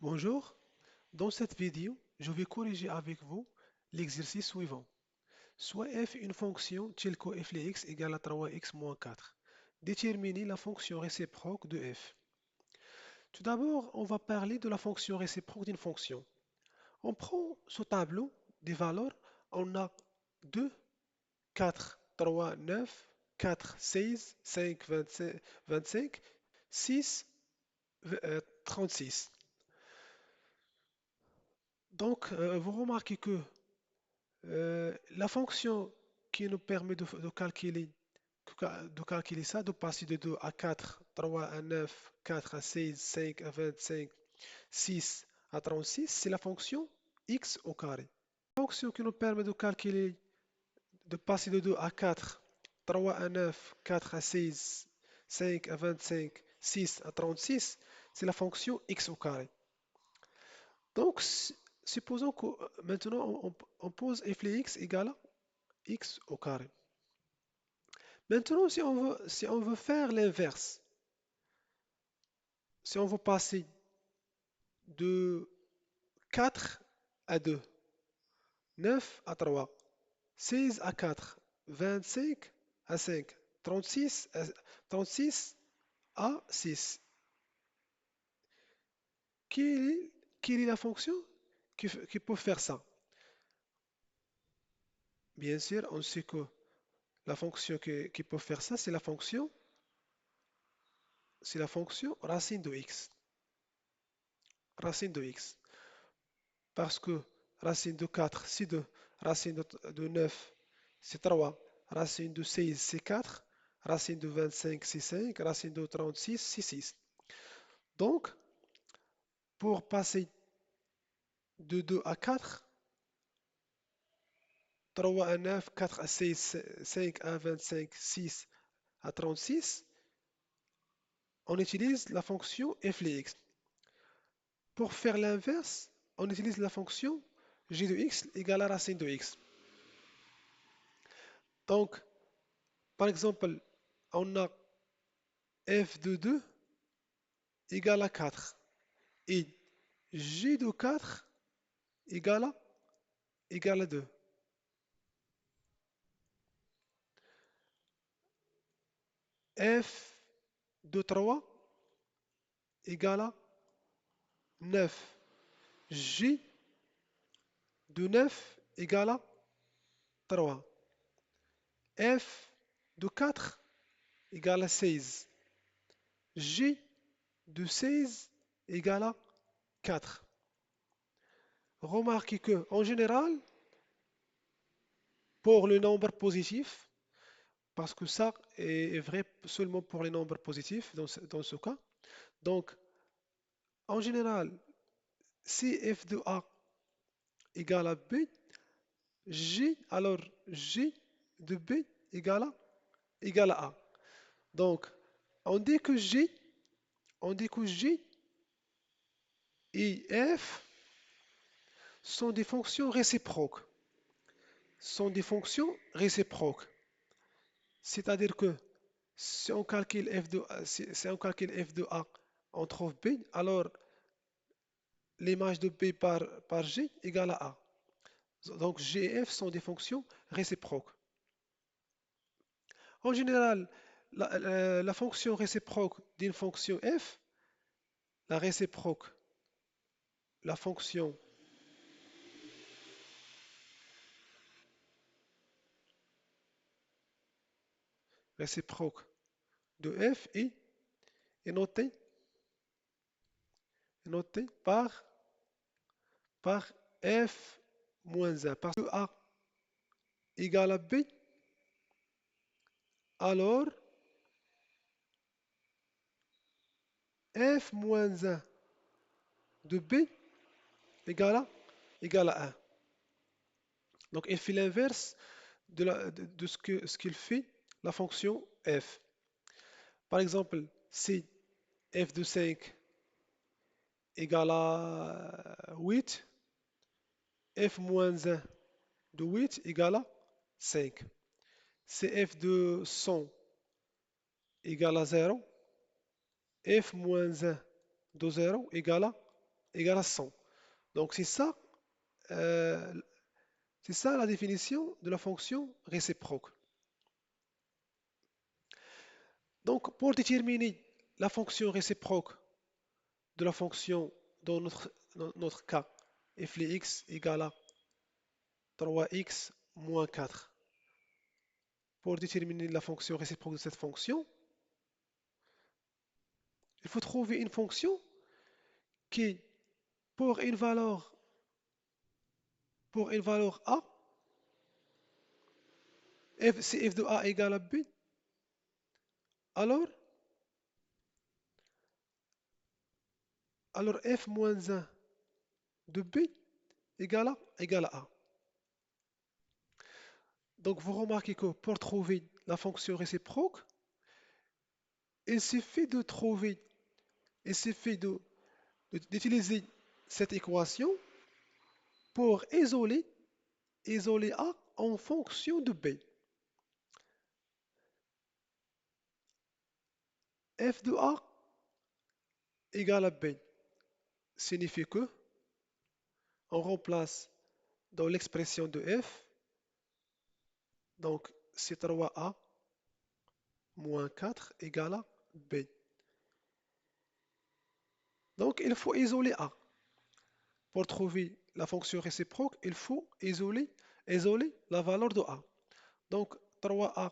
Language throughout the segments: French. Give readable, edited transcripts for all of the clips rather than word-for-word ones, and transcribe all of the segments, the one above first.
Bonjour, dans cette vidéo, je vais corriger avec vous l'exercice suivant. Soit f une fonction telle que f de x égale à 3x moins 4. Déterminez la fonction réciproque de f. Tout d'abord, on va parler de la fonction réciproque d'une fonction. On prend ce tableau des valeurs, on a 2, 4, 3, 9, 4, 16, 5, 25, 25, 6, 36. Donc, vous remarquez que la fonction qui nous permet de calculer ça, de passer de 2 à 4, 3 à 9, 4 à 16, 5 à 25, 6 à 36, c'est la fonction x au carré. La fonction qui nous permet de calculer, de passer de 2 à 4, 3 à 9, 4 à 16, 5 à 25, 6 à 36, c'est la fonction x au carré. Donc, supposons que maintenant on pose f de x égale à x au carré. Maintenant, si on veut faire l'inverse, si on veut passer de 4 à 2, 9 à 3, 16 à 4, 25 à 5, 36 à 6, quelle est la fonction qui peut faire ça? Bien sûr, on sait que la fonction qui peut faire ça, c'est la fonction racine de x. Racine de x. Parce que racine de 4, c'est 2. Racine de 9, c'est 3. Racine de 16, c'est 4. Racine de 25, c'est 5. Racine de 36, c'est 6. Donc, pour passer de 2 à 4, 3 à 9, 4 à 16, 5 à 25, 6 à 36, on utilise la fonction f de x. Pour faire l'inverse, on utilise la fonction g de x égale à racine de x. Donc, par exemple, on a f de 2 égale à 4 et g de 4 égale à 2. F de 3 égale à 9. G de 9 égale à 3. F de 4 égale à 16. G de 16 égale à 4. Remarquez que, en général, pour le nombre positif, parce que ça est vrai seulement pour les nombres positifs dans ce cas, donc en général, si f de a égale à b, alors g de b égale à a. Donc, on dit que G et f sont des fonctions réciproques. C'est-à-dire que si on calcule f de a, on trouve b, alors l'image de b par g égale à a. Donc g et f sont des fonctions réciproques. En général, la fonction réciproque d'une fonction f, la réciproque, la fonction réciproque de f est notée par f moins 1. Parce que a égale à b, alors f moins 1 de b égale à 1. Donc il fait l'inverse de ce qu'il fait la fonction f. Par exemple, si f de 5 égale à 8, f moins 1 de 8 égale à 5. Si f de 100 égale à 0, f moins 1 de 0 égale à égale à 100. Donc euh, c'est ça la définition de la fonction réciproque. Donc pour déterminer la fonction réciproque de la fonction dans notre cas, f de x égale à 3x moins 4. Pour déterminer la fonction réciproque de cette fonction, il faut trouver une fonction qui, pour une valeur, a, si f de a égale à b, alors, f moins 1 de b égale à a. Donc vous remarquez que pour trouver la fonction réciproque, il suffit de trouver, il suffit d'utiliser cette équation pour isoler a en fonction de b. F de a égale à b signifie que on remplace dans l'expression de f, donc c'est 3a moins 4 égale à b. Donc il faut isoler a. Pour trouver la fonction réciproque, il faut isoler la valeur de a. Donc 3a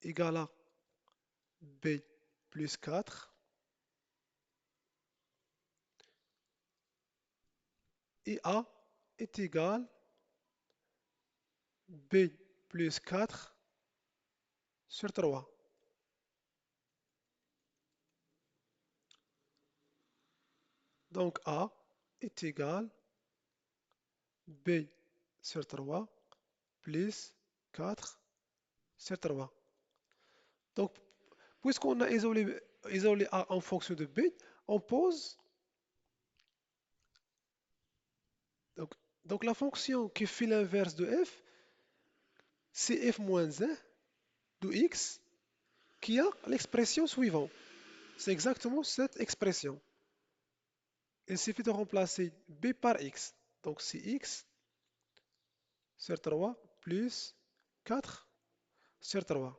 égale à b plus 4 et a est égal b plus 4 sur 3. Donc a est égal b sur 3 plus 4 sur 3. Donc, puisqu'on a isolé a en fonction de b, on pose donc, la fonction qui fait l'inverse de f, c'est f moins 1 de x qui a l'expression suivante. C'est exactement cette expression. Il suffit de remplacer b par x. Donc c'est x sur 3 plus 4 sur 3.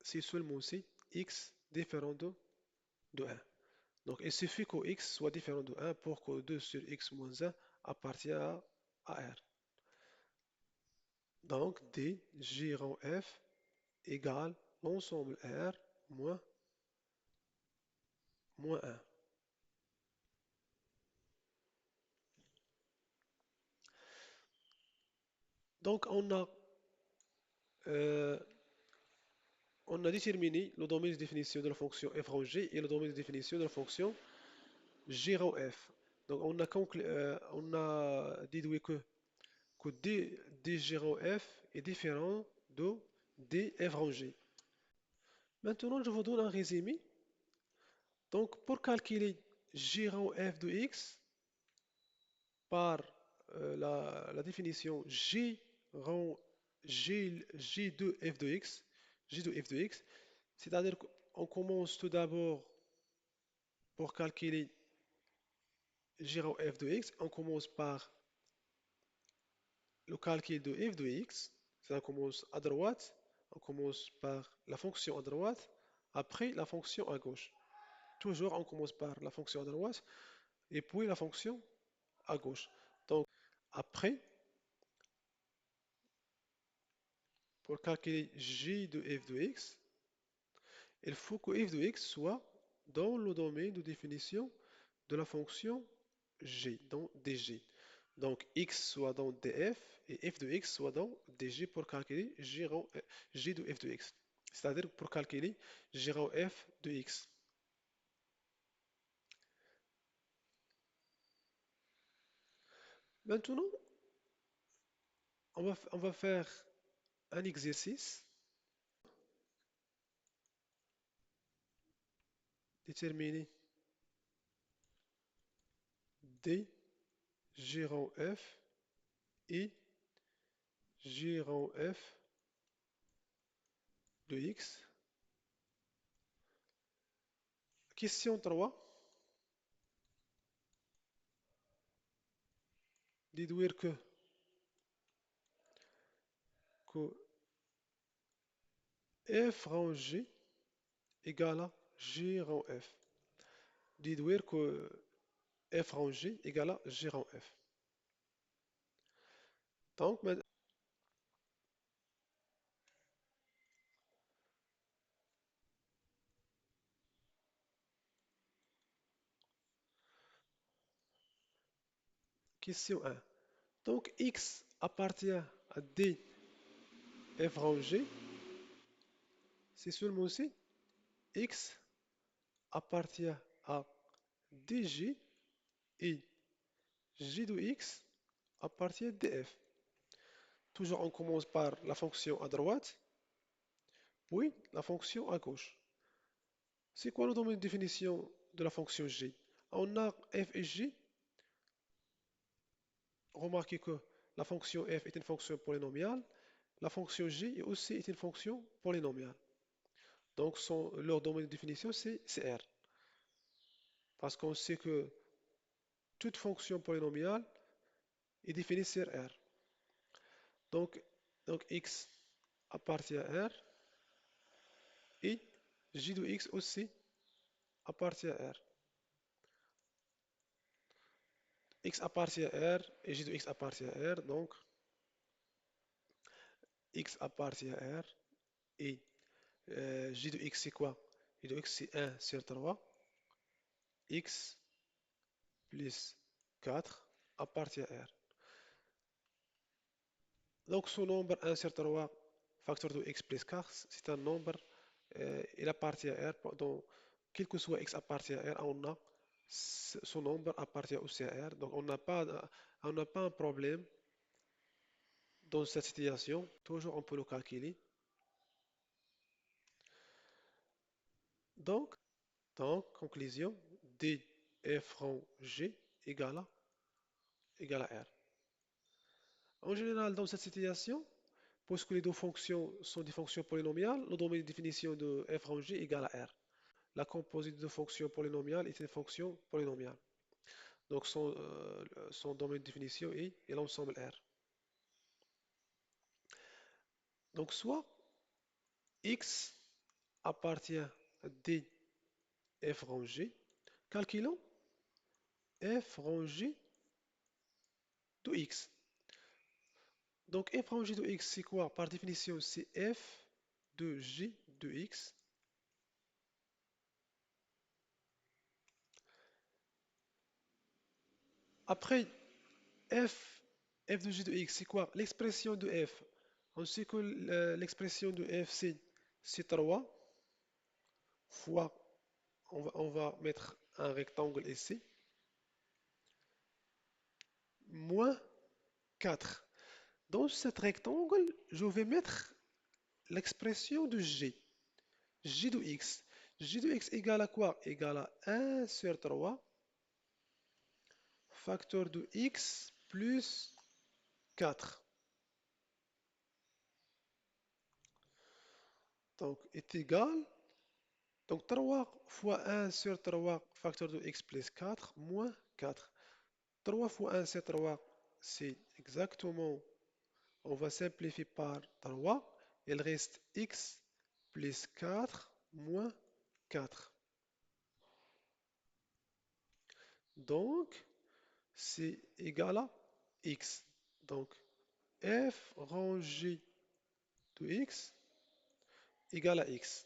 c'est seulement si x différent de 1. Donc, il suffit que x soit différent de 1 pour que 2 sur x moins 1 appartient à R. Donc, D, J rang F égale l'ensemble R moins, moins 1. Donc, euh, on a déterminé le domaine de définition de la fonction f rang G et le domaine de définition de la fonction G rang F. Donc, on a déduit que D G rang F est différent de D f rang G. Maintenant, je vous donne un résumé. Donc, pour calculer G rang F de X par la définition G de F de X, G de F de X, c'est-à-dire qu'on commence tout d'abord pour calculer G rang F de X, on commence par le calcul de F de X, ça commence à droite, on commence par la fonction à droite, après la fonction à gauche. Toujours, on commence par la fonction à droite et puis la fonction à gauche. Donc, après, pour calculer J de f de x, il faut que f de x soit dans le domaine de définition de la fonction g, dans dg. Donc, x soit dans df et f de x soit dans dg pour calculer J de f de x. C'est-à-dire pour calculer J rang f de x. Maintenant, on va faire un exercice. Déterminer d J rang f et J rang f de x. Question 3. Déduire que f rang g égale à g rang f. Déduire que f rang g égale à g rang f. Donc, question 1. Donc, x appartient à d f rang g. C'est seulement si x appartient à dg et g de x appartient à df. Toujours, on commence par la fonction à droite, puis la fonction à gauche. C'est quoi le domaine de définition de la fonction g? On a f et g. Remarquez que la fonction f est une fonction polynomiale. La fonction g est aussi une fonction polynomiale. Donc, leur domaine de définition, c'est R. Parce qu'on sait que toute fonction polynomiale est définie sur R. Donc, x appartient à R et j de x aussi appartient à R. X appartient à R et j de x appartient à R. Donc, x appartient à R et j de x c'est quoi? J de x c'est 1 sur 3. X plus 4 appartient à R. Donc ce nombre 1 sur 3, facteur de x plus 4, c'est un nombre, il appartient à R. Donc, quel que soit x appartient à R, on a ce nombre appartient aussi à R. Donc on n'a pas un problème dans cette situation. Toujours on peut le calculer. Donc, conclusion, D f rang G égale à R. En général, dans cette situation, puisque les deux fonctions sont des fonctions polynomiales, le domaine de définition de f rang G égale à R. La composite de fonctions polynomiales est une fonction polynomiale. Donc son domaine de définition est l'ensemble R. Donc soit x appartient à D f rangé. Calculons f rangé de x. Donc f rangé de x, c'est quoi? Par définition, c'est f de g de x. Après, f de g de x, c'est quoi? L'expression de f. On sait que l'expression de f, c'est 3 fois, on va mettre un rectangle ici, moins 4. Dans cet rectangle, je vais mettre l'expression de g. G de x. G de x égale à quoi? Égale à 1 sur 3, facteur de x plus 4. Donc, est égal. Donc, 3 fois 1 sur 3, facteur de x plus 4, moins 4. 3 fois 1 sur 3, c'est exactement, on va simplifier par 3. Il reste x plus 4 moins 4. Donc, c'est égal à x. Donc, f rangé de x égale à x.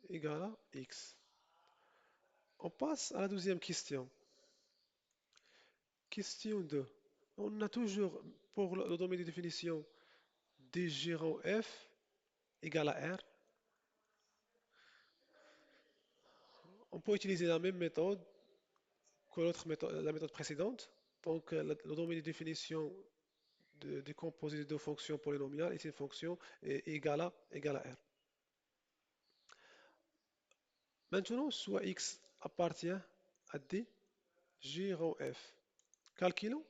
Égale à x. On passe à la deuxième question. Question 2. On a toujours, pour le domaine de définition, d gérant f égale à r. On peut utiliser la même méthode que la méthode précédente. Donc, le domaine de définition de composé de deux fonctions polynomiales est une fonction égale à r. Maintenant, soit x appartient à d, g rang f. Calculons.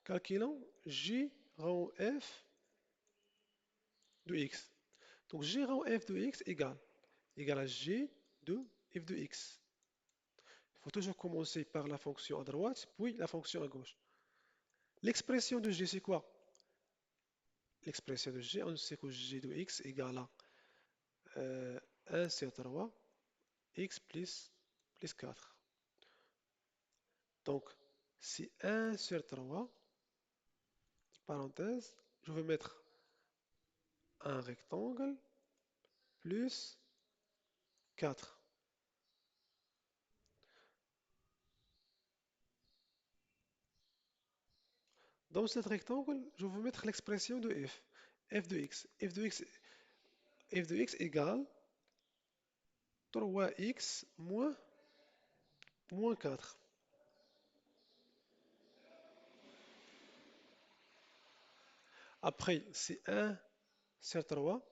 Calculons g rang f de x. Donc, g rang f de x égale à g de f de x. Il faut toujours commencer par la fonction à droite, puis la fonction à gauche. L'expression de g, c'est quoi? L'expression de g, on sait que g de x égale à 1 sur 3, x plus 4. Donc, c'est 1 sur 3, parenthèse, je vais mettre un rectangle plus 4. Dans cet rectangle, je vais mettre l'expression de f, f de x. F de x égale 3x moins 4. Après, c'est 1 sur 3,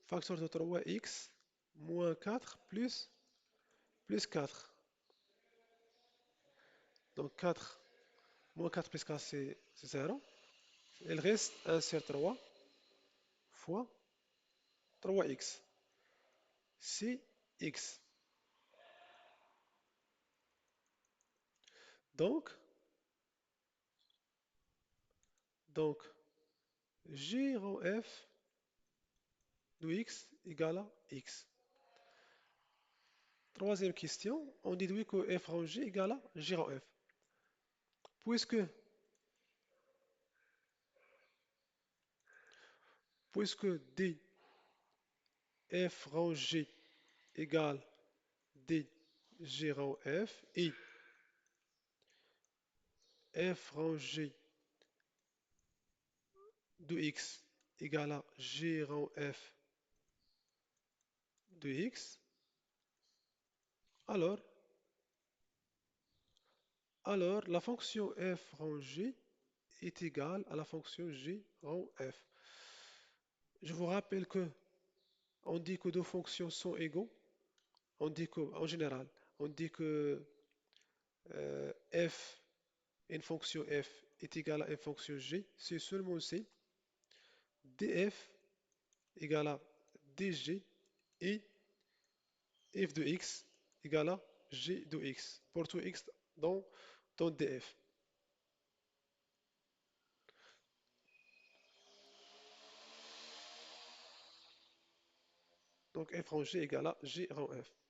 facteur de 3x moins 4 plus 4. Donc 4 moins 4 plus 4, c'est 0. Il reste 1 sur 3 fois 3x. C'est x. Donc, donc g rang f de x égale à x. Troisième question, on déduit que f rang g égale à g rang f. Puisque, puisque d f rang g égale d g rang f et f rang g de x égale à g rang f de x, alors, alors la fonction f rang g est égale à la fonction g rang f. Je vous rappelle que on dit que deux fonctions sont égaux. On dit que, en général, on dit que f, une fonction f est égale à une fonction g, c'est seulement si df égale à dg et f de x égale à g de x. Pour tout x dans, dans df. Donc f rang g égale à g rang f.